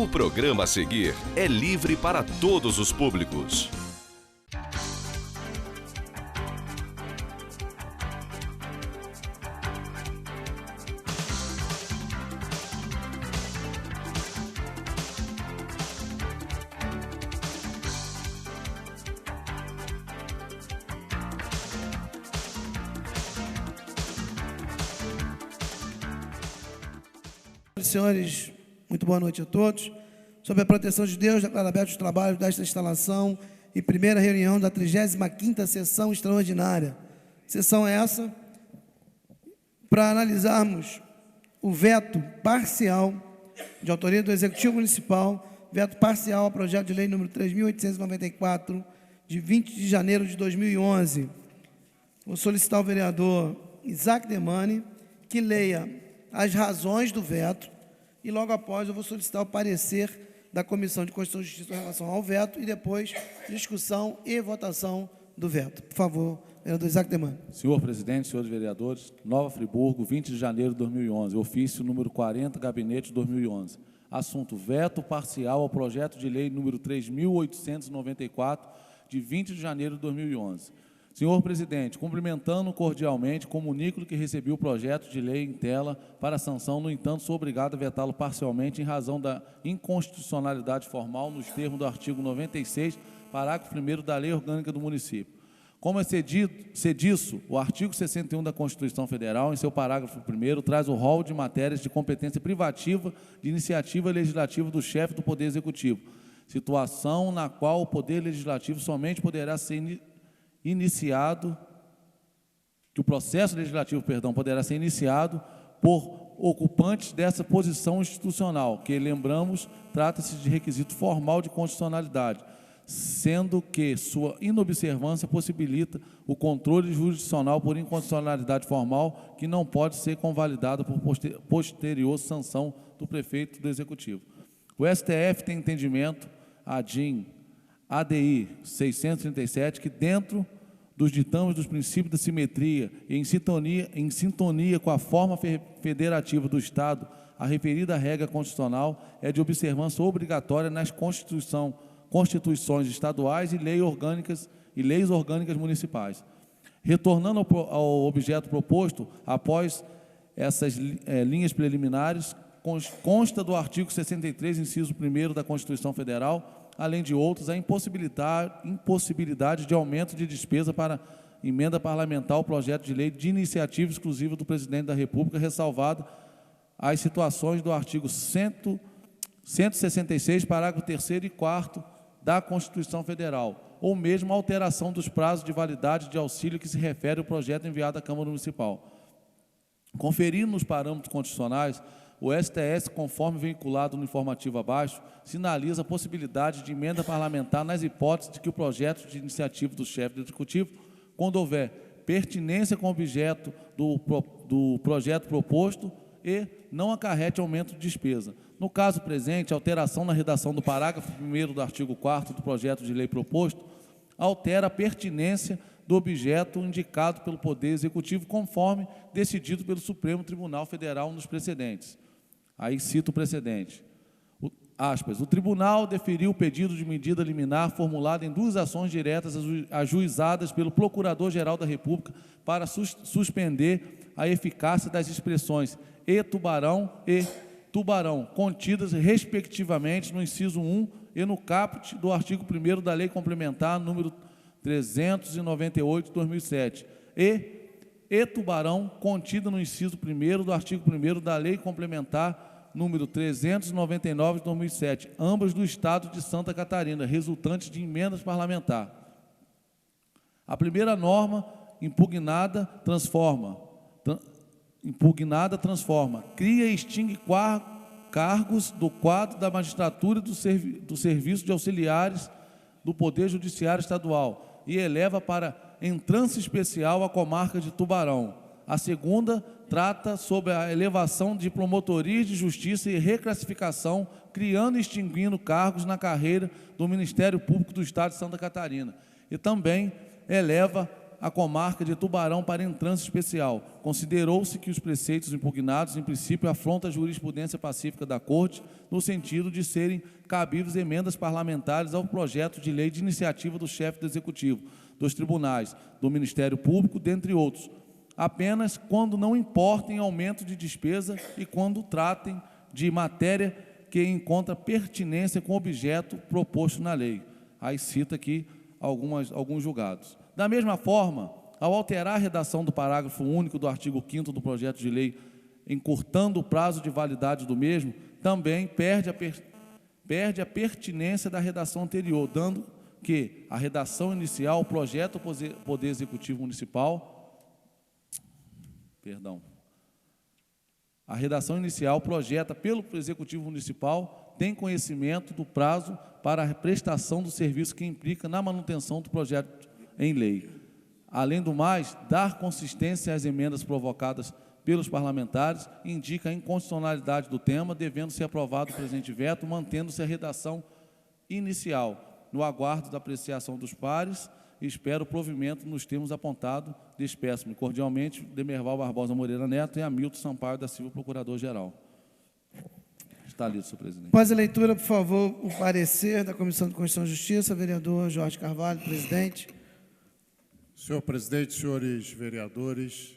O programa a seguir é livre para todos os públicos. Senhores, muito boa noite a todos. Sob a proteção de Deus, declaro abertos os trabalhos desta instalação e primeira reunião da 35ª sessão extraordinária. Sessão essa para analisarmos o veto parcial de autoria do Executivo Municipal, veto parcial ao projeto de lei número 3.894, de 20 de janeiro de 2011. Vou solicitar ao vereador Isaac Demani que leia as razões do veto e logo após eu vou solicitar o parecer da Comissão de Constituição e Justiça em relação ao veto e depois discussão e votação do veto. Por favor, vereador Isaac Demani. Senhor presidente, senhores vereadores, Nova Friburgo, 20 de janeiro de 2011, ofício número 40, gabinete 2011. Assunto: veto parcial ao projeto de lei número 3.894, de 20 de janeiro de 2011. Senhor presidente, cumprimentando cordialmente, comunico que recebi o projeto de lei em tela para sanção, no entanto, sou obrigado a vetá-lo parcialmente em razão da inconstitucionalidade formal nos termos do artigo 96, parágrafo 1º da Lei Orgânica do Município. Como é cediço, o artigo 61 da Constituição Federal, em seu parágrafo 1º, traz o rol de matérias de competência privativa de iniciativa legislativa do chefe do Poder Executivo, situação na qual o Poder Legislativo somente poderá ser que o processo legislativo, poderá ser iniciado por ocupantes dessa posição institucional, que, lembramos, trata-se de requisito formal de constitucionalidade, sendo que sua inobservância possibilita o controle jurisdicional por inconstitucionalidade formal, que não pode ser convalidada por posterior sanção do prefeito do Executivo. O STF tem entendimento, ADI 637, que dentro dos ditames dos princípios da simetria e em sintonia com a forma federativa do Estado, a referida regra constitucional é de observância obrigatória nas constituições estaduais e leis orgânicas municipais. Retornando ao objeto proposto, após essas linhas preliminares, consta do artigo 63, inciso 1º da Constituição Federal, além de outros, a impossibilidade de aumento de despesa para emenda parlamentar ao projeto de lei de iniciativa exclusiva do Presidente da República, ressalvado as situações do artigo 166, parágrafo 3º e 4º da Constituição Federal, ou mesmo alteração dos prazos de validade de auxílio que se refere ao projeto enviado à Câmara Municipal. Conferindo os parâmetros constitucionais, o STS, conforme vinculado no informativo abaixo, sinaliza a possibilidade de emenda parlamentar nas hipóteses de que o projeto de iniciativa do chefe do Executivo, quando houver pertinência com o objeto do projeto proposto e não acarrete aumento de despesa. No caso presente, a alteração na redação do parágrafo 1º do artigo 4º do projeto de lei proposto altera a pertinência do objeto indicado pelo Poder Executivo, conforme decidido pelo Supremo Tribunal Federal nos precedentes. Aí cito o precedente. O tribunal deferiu o pedido de medida liminar formulado em 2 ações diretas ajuizadas pelo Procurador-Geral da República para suspender a eficácia das expressões e tubarão, contidas respectivamente no inciso 1 e no caput do artigo 1º da Lei Complementar número 398 de 2007 e tubarão, contida no inciso 1º do artigo 1º da Lei Complementar número 399 de 2007, ambas do Estado de Santa Catarina, resultantes de emendas parlamentares. A primeira norma impugnada transforma, cria e extingue cargos do quadro da magistratura e do serviço de auxiliares do Poder Judiciário Estadual e eleva para entrância especial a comarca de Tubarão. A segunda trata sobre a elevação de promotorias de justiça e reclassificação, criando e extinguindo cargos na carreira do Ministério Público do Estado de Santa Catarina. E também eleva a comarca de Tubarão para entrância especial. Considerou-se que os preceitos impugnados, em princípio, afrontam a jurisprudência pacífica da Corte, no sentido de serem cabíveis emendas parlamentares ao projeto de lei de iniciativa do chefe do Executivo, dos tribunais, do Ministério Público, dentre outros, apenas quando não importem aumento de despesa e quando tratem de matéria que encontra pertinência com o objeto proposto na lei. Aí cita aqui alguns julgados. Da mesma forma, ao alterar a redação do parágrafo único do artigo 5º do projeto de lei, encurtando o prazo de validade do mesmo, também perde a pertinência da redação anterior, dando que a redação inicial, o projeto do Poder Executivo Municipal, a redação inicial projeta pelo Executivo Municipal tem conhecimento do prazo para a prestação do serviço que implica na manutenção do projeto em lei. Além do mais, dar consistência às emendas provocadas pelos parlamentares indica a inconstitucionalidade do tema, devendo ser aprovado o presente veto, mantendo-se a redação inicial. No aguardo da apreciação dos pares, espero o provimento nos termos apontados. Despeço-me cordialmente, Demerval Barbosa Moreira Neto e Hamilton Sampaio da Silva, Procurador-Geral. Está lido, senhor presidente. Após a leitura, por favor, o parecer da Comissão de Constituição e Justiça, vereador Jorge Carvalho, presidente. Senhor presidente, senhores vereadores,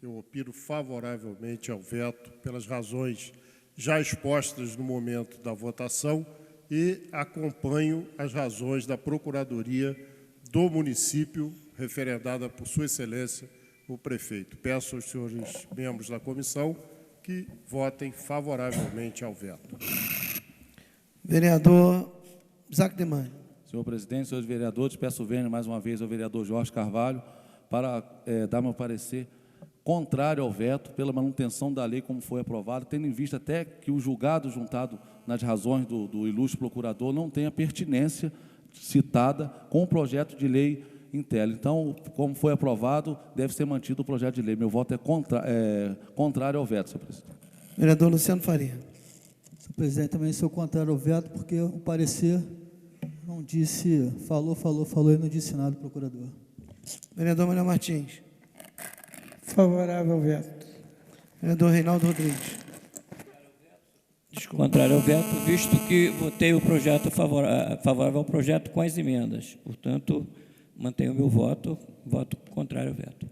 eu opino favoravelmente ao veto pelas razões já expostas no momento da votação e acompanho as razões da Procuradoria do município, referendada por Sua Excelência, o prefeito. Peço aos senhores membros da comissão que votem favoravelmente ao veto. Vereador Isaac Demani. Senhor presidente, senhores vereadores, peço vênia mais uma vez ao vereador Jorge Carvalho para dar meu parecer contrário ao veto pela manutenção da lei como foi aprovada, tendo em vista até que o julgado juntado nas razões do ilustre procurador não tenha pertinência citada com o projeto de lei em tela. Então, como foi aprovado, deve ser mantido o projeto de lei. Meu voto é contrário ao veto, senhor presidente. Vereador Luciano Faria. Senhor presidente, também sou contrário ao veto, porque o parecer não disse, falou e não disse nada, procurador. Vereador Manuel Martins. Favorável ao veto. Vereador Reinaldo Rodrigues. Desculpa. Contrário ao veto, visto que votei o projeto favorável ao projeto com as emendas. Portanto, mantenho o meu voto contrário ao veto.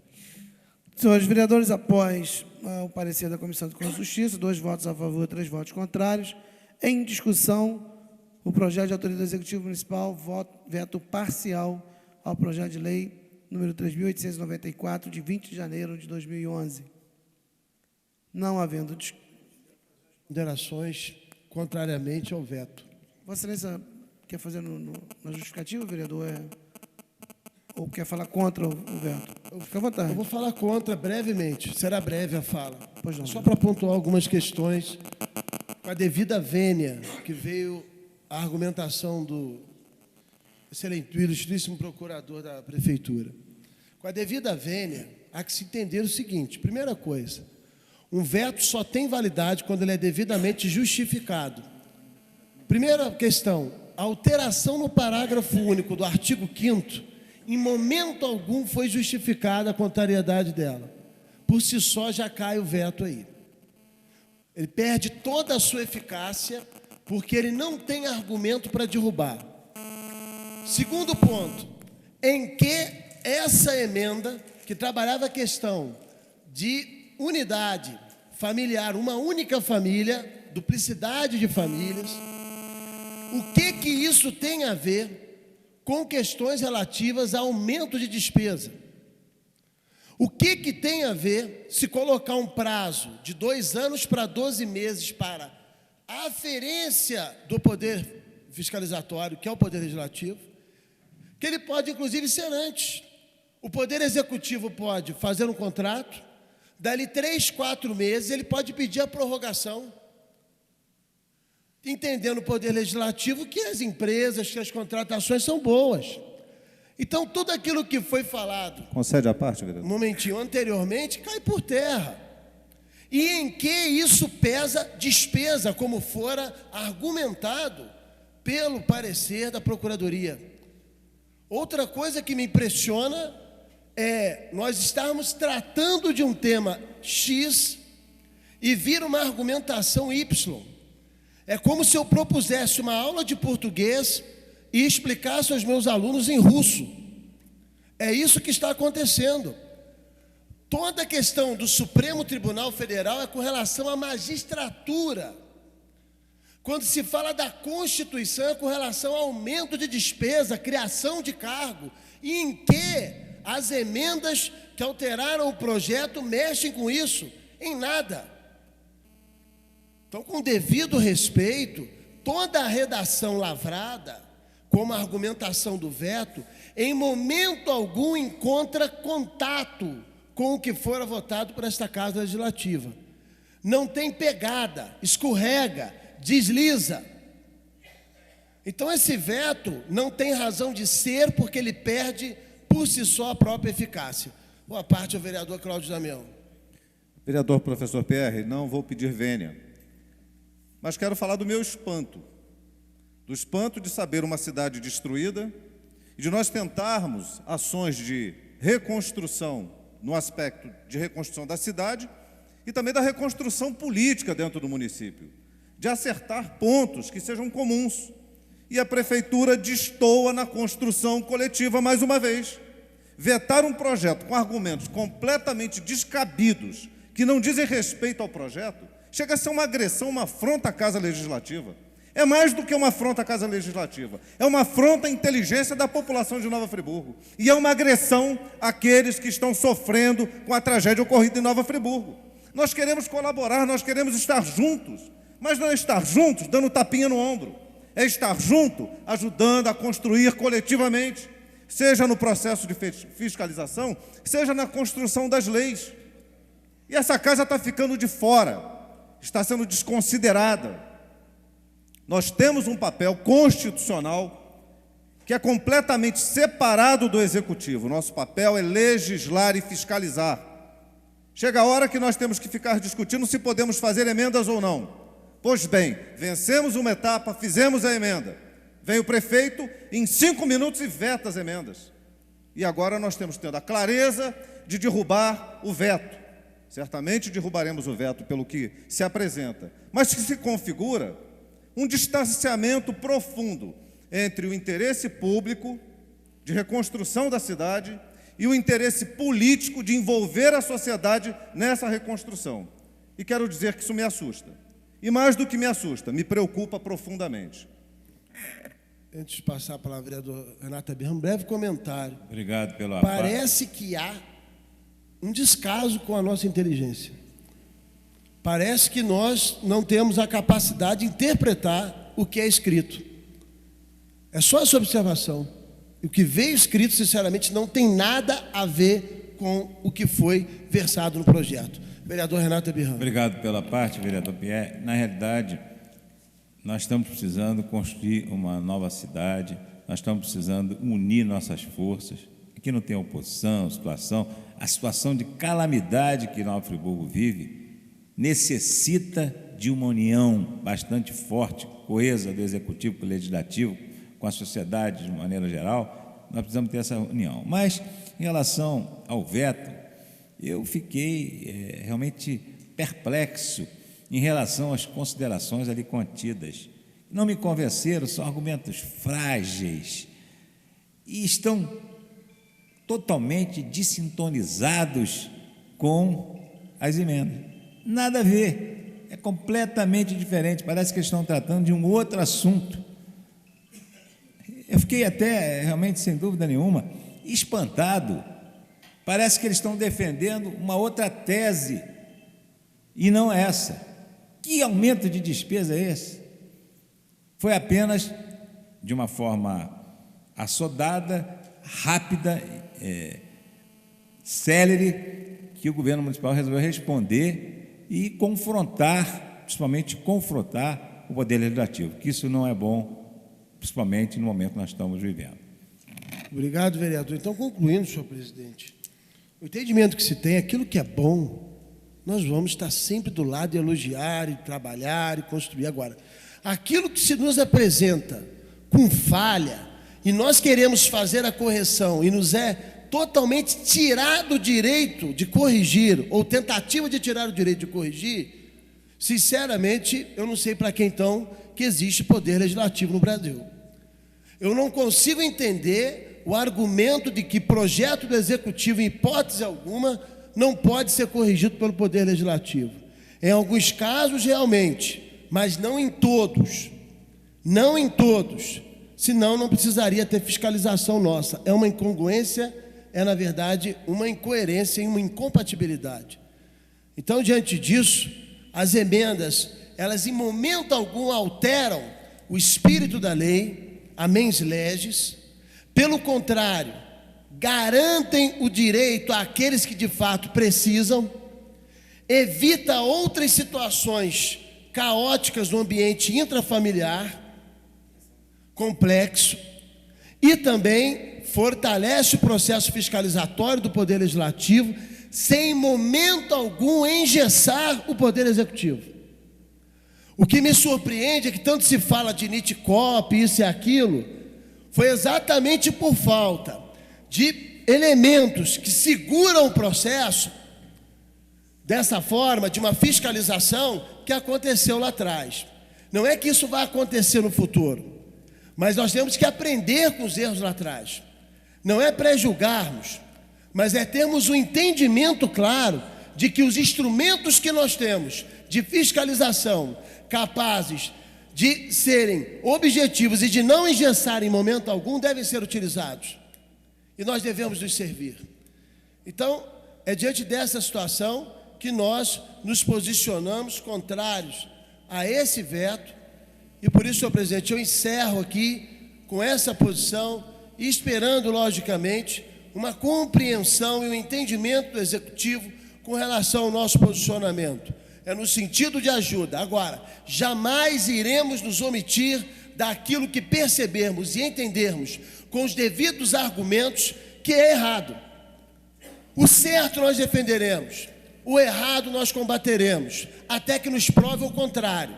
Senhores vereadores, após o parecer da Comissão de Constituição e Justiça, 2 votos a favor, 3 votos contrários, em discussão, o projeto de autoria do Executivo Municipal, veto parcial ao projeto de lei número 3.894, de 20 de janeiro de 2011. Não havendo Considerações contrariamente ao veto. Vossa Excelência quer fazer na justificativa, vereador? Ou quer falar contra o veto? Fica à vontade. Eu vou falar contra brevemente, será breve a fala. Pois não. Só para pontuar algumas questões, com a devida vênia que veio a argumentação do excelente, ilustríssimo procurador da Prefeitura. Com a devida vênia, há que se entender o seguinte: primeira coisa, um veto só tem validade quando ele é devidamente justificado. Primeira questão, a alteração no parágrafo único do artigo 5º, em momento algum foi justificada a contrariedade dela. Por si só já cai o veto aí. Ele perde toda a sua eficácia porque ele não tem argumento para derrubar. Segundo ponto, em que essa emenda, que trabalhava a questão de unidade familiar, uma única família, duplicidade de famílias, o que isso tem a ver com questões relativas a aumento de despesa? O que tem a ver se colocar um prazo de 2 anos para 12 meses para a aferência do poder fiscalizatório, que é o poder legislativo, que ele pode inclusive ser antes. O poder executivo pode fazer um contrato, dali 3, 4 meses ele pode pedir a prorrogação, entendendo o poder legislativo que as empresas, que as contratações são boas. Então, tudo aquilo que foi falado... Concede a parte, vereador? Um momentinho anteriormente, cai por terra. E em que isso pesa despesa, como fora argumentado pelo parecer da Procuradoria. Outra coisa que me impressiona nós estarmos tratando de um tema X e vir uma argumentação Y. É como se eu propusesse uma aula de português e explicasse aos meus alunos em russo. É isso que está acontecendo. Toda a questão do Supremo Tribunal Federal é com relação à magistratura. Quando se fala da Constituição, é com relação ao aumento de despesa, criação de cargo, e em que as emendas que alteraram o projeto mexem com isso? Em nada. Então, com devido respeito, toda a redação lavrada, como a argumentação do veto, em momento algum encontra contato com o que fora votado por esta Casa Legislativa. Não tem pegada, escorrega, desliza. Então esse veto não tem razão de ser, porque ele perde por si só a própria eficácia. Boa parte ao vereador Cláudio Damião. Vereador professor Pierre, não vou pedir vênia, mas quero falar do meu espanto. Do espanto de saber uma cidade destruída e de nós tentarmos ações de reconstrução no aspecto de reconstrução da cidade e também da reconstrução política dentro do município, de acertar pontos que sejam comuns. E a prefeitura destoa na construção coletiva mais uma vez. Vetar um projeto com argumentos completamente descabidos, que não dizem respeito ao projeto, chega a ser uma agressão, uma afronta à Casa Legislativa. É mais do que uma afronta à Casa Legislativa, é uma afronta à inteligência da população de Nova Friburgo. E é uma agressão àqueles que estão sofrendo com a tragédia ocorrida em Nova Friburgo. Nós queremos colaborar, nós queremos estar juntos, mas não é estar juntos dando tapinha no ombro, é estar junto ajudando a construir coletivamente, seja no processo de fiscalização, seja na construção das leis. E essa casa está ficando de fora, está sendo desconsiderada. Nós temos um papel constitucional que é completamente separado do executivo. Nosso papel é legislar e fiscalizar. Chega a hora que nós temos que ficar discutindo se podemos fazer emendas ou não. Pois bem, vencemos uma etapa, fizemos a emenda. Vem o prefeito, em 5 minutos e veta as emendas. E agora nós temos tendo a clareza de derrubar o veto. Certamente derrubaremos o veto pelo que se apresenta, mas que se configura um distanciamento profundo entre o interesse público de reconstrução da cidade e o interesse político de envolver a sociedade nessa reconstrução. E quero dizer que isso me assusta. E mais do que me assusta, me preocupa profundamente. Antes de passar a palavra ao vereador Renato Abirra, um breve comentário. Obrigado pela... Parece que há um descaso com a nossa inteligência. Parece que nós não temos a capacidade de interpretar o que é escrito. É só essa observação. O que veio escrito, sinceramente, não tem nada a ver com o que foi versado no projeto. Vereador Renato Abirra. Obrigado pela parte, vereador Pierre. Na realidade, nós estamos precisando construir uma nova cidade, nós estamos precisando unir nossas forças. Aqui não tem oposição, a situação de calamidade que Nova Friburgo vive necessita de uma união bastante forte, coesa do Executivo com o Legislativo, com a sociedade de maneira geral. Nós precisamos ter essa união. Mas, em relação ao veto, eu fiquei realmente perplexo em relação às considerações ali contidas. Não me convenceram, são argumentos frágeis e estão totalmente dessintonizados com as emendas. Nada a ver, é completamente diferente, parece que eles estão tratando de um outro assunto. Eu fiquei até, realmente, sem dúvida nenhuma, espantado. Parece que eles estão defendendo uma outra tese, e não essa. Que aumento de despesa é esse? Foi apenas, de uma forma assodada, rápida, célere, que o governo municipal resolveu responder e confrontar, principalmente confrontar o Poder Legislativo, que isso não é bom, principalmente no momento que nós estamos vivendo. Obrigado, vereador. Então, concluindo, senhor presidente, o entendimento que se tem, aquilo que é bom, nós vamos estar sempre do lado de elogiar, e trabalhar, e construir. Agora, aquilo que se nos apresenta com falha, e nós queremos fazer a correção, e nos é totalmente tirado o direito de corrigir, ou tentativa de tirar o direito de corrigir, sinceramente, eu não sei para que então que existe poder legislativo no Brasil. Eu não consigo entender o argumento de que projeto do Executivo, em hipótese alguma, não pode ser corrigido pelo poder legislativo. Em alguns casos, realmente, mas não em todos. Não em todos. Senão, não precisaria ter fiscalização nossa. É uma incongruência, é, na verdade, uma incoerência e uma incompatibilidade. Então, diante disso, as emendas, elas em momento algum alteram o espírito da lei, a mens legis. Pelo contrário, garantem o direito àqueles que de fato precisam, evita outras situações caóticas no ambiente intrafamiliar, complexo, e também fortalece o processo fiscalizatório do Poder Legislativo, sem em momento algum engessar o Poder Executivo. O que me surpreende é que tanto se fala de NITCOP, isso e aquilo, foi exatamente por falta de elementos que seguram o processo dessa forma, de uma fiscalização que aconteceu lá atrás. Não é que isso vai acontecer no futuro, mas nós temos que aprender com os erros lá atrás. Não é pré-julgarmos, mas é termos um entendimento claro de que os instrumentos que nós temos de fiscalização, capazes de serem objetivos e de não engessar em momento algum, devem ser utilizados. E nós devemos nos servir. Então, é diante dessa situação que nós nos posicionamos contrários a esse veto. E por isso, senhor presidente, eu encerro aqui com essa posição e esperando, logicamente, uma compreensão e um entendimento do Executivo com relação ao nosso posicionamento. É no sentido de ajuda. Agora, jamais iremos nos omitir daquilo que percebermos e entendermos com os devidos argumentos que é errado. O certo nós defenderemos, o errado nós combateremos, até que nos prove o contrário.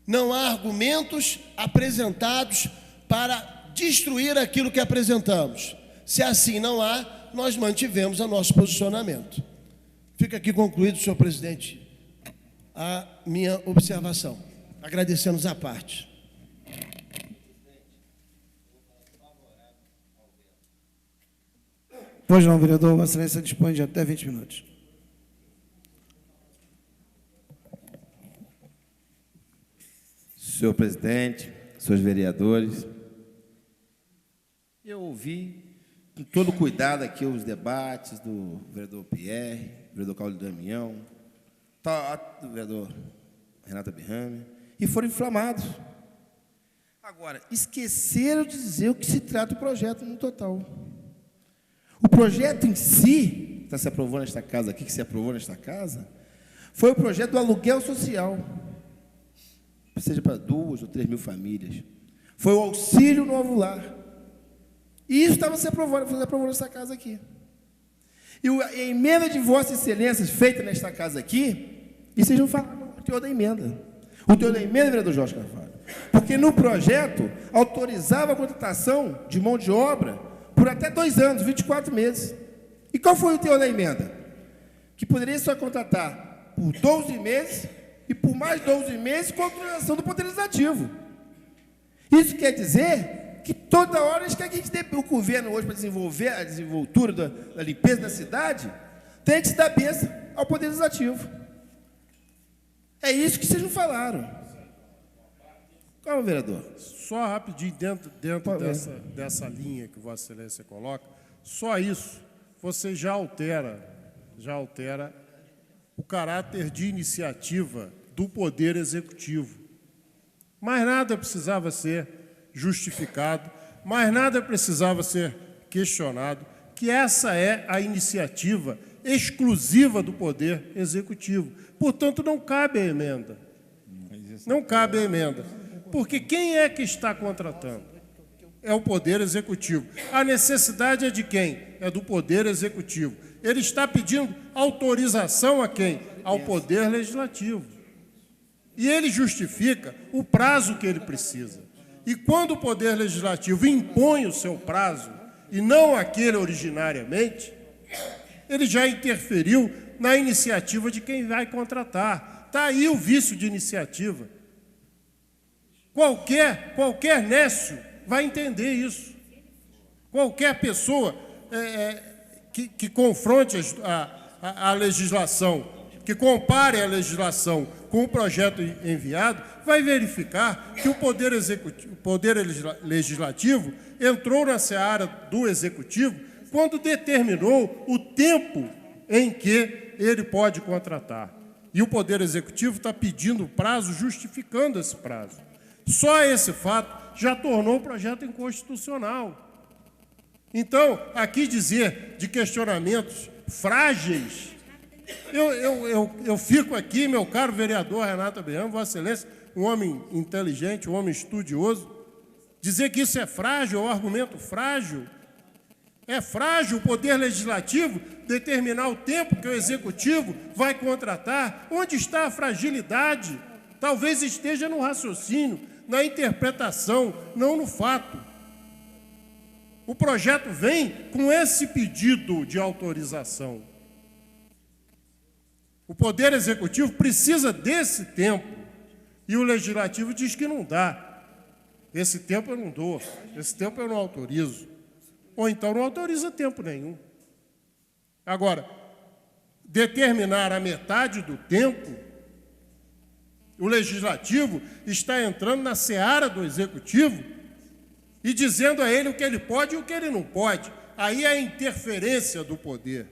Não há argumentos apresentados para destruir aquilo que apresentamos. Se assim não há, nós mantivemos o nosso posicionamento. Fica aqui concluído, senhor presidente, a minha observação. Agradecemos a parte. Pois não, vereador, Vossa Excelência dispõe de até 20 minutos. Senhor presidente, senhores vereadores, eu ouvi com todo cuidado aqui os debates do vereador Pierre, do vereador Cláudio Damião, do vereador Renato Birrame, e foram inflamados. Agora, esqueceram de dizer o que se trata o projeto no total. O projeto em si, que está se aprovando nesta casa aqui, que se aprovou nesta casa, foi o projeto do aluguel social, seja para 2 ou 3 mil famílias. Foi o auxílio novo lar. E isso estava se aprovando nesta casa aqui. E a emenda de Vossa Excelência, feita nesta casa aqui, e vocês não falaram o teor da emenda. O teor da emenda, vereador Jorge Carvalho. Porque no projeto autorizava a contratação de mão de obra por até 2 anos, 24 meses. E qual foi o teor da emenda? Que poderia só contratar por 12 meses e por mais 12 meses com autorização do Poder Legislativo. Isso quer dizer que toda hora eles querem que a gente dê o governo hoje para desenvolver a desenvoltura da limpeza da cidade, tem que se dar benção ao Poder Legislativo. É isso que vocês não falaram. Calma, vereador. Só rapidinho, dentro dessa linha que Vossa Excelência coloca, só isso, você já altera o caráter de iniciativa do Poder Executivo. Mais nada precisava ser justificado, mais nada precisava ser questionado, que essa é a iniciativa exclusiva do Poder Executivo. Portanto, não cabe a emenda. Não cabe a emenda. Porque quem é que está contratando? É o Poder Executivo. A necessidade é de quem? É do Poder Executivo. Ele está pedindo autorização a quem? Ao Poder Legislativo. E ele justifica o prazo que ele precisa. E quando o Poder Legislativo impõe o seu prazo, e não aquele originariamente, ele já interferiu na iniciativa de quem vai contratar. Está aí o vício de iniciativa. Qualquer nécio vai entender isso. Qualquer pessoa que confronte a legislação, que compare a legislação com o projeto enviado, vai verificar que o Poder Legislativo entrou na seara do Executivo quando determinou o tempo em que ele pode contratar. E o Poder Executivo está pedindo prazo, justificando esse prazo. Só esse fato já tornou o projeto inconstitucional. Então, aqui dizer de questionamentos frágeis, eu fico aqui, meu caro vereador Renato Abraham, Vossa Excelência, um homem inteligente, um homem estudioso, dizer que isso é frágil, é um argumento frágil. É frágil o Poder Legislativo determinar o tempo que o Executivo vai contratar. Onde está a fragilidade? Talvez esteja no raciocínio, na interpretação, não no fato. O projeto vem com esse pedido de autorização. O Poder Executivo precisa desse tempo e o Legislativo diz que não dá. Esse tempo eu não dou, esse tempo eu não autorizo. Ou então não autoriza tempo nenhum. Agora, determinar a metade do tempo, o Legislativo está entrando na seara do Executivo e dizendo a ele o que ele pode e o que ele não pode. Aí é a interferência do poder.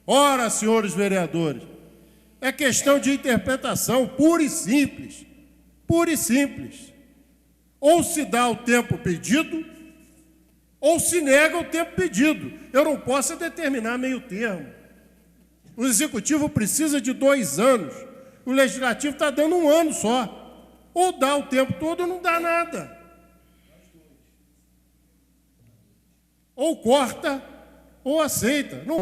Ora, senhores vereadores, é questão de interpretação pura e simples. Pura e simples. Ou se dá o tempo pedido, ou se nega o tempo pedido. Eu não posso determinar meio termo. O Executivo precisa de 2 anos. O Legislativo está dando 1 ano só. Ou dá o tempo todo ou não dá nada. Ou corta ou aceita. Não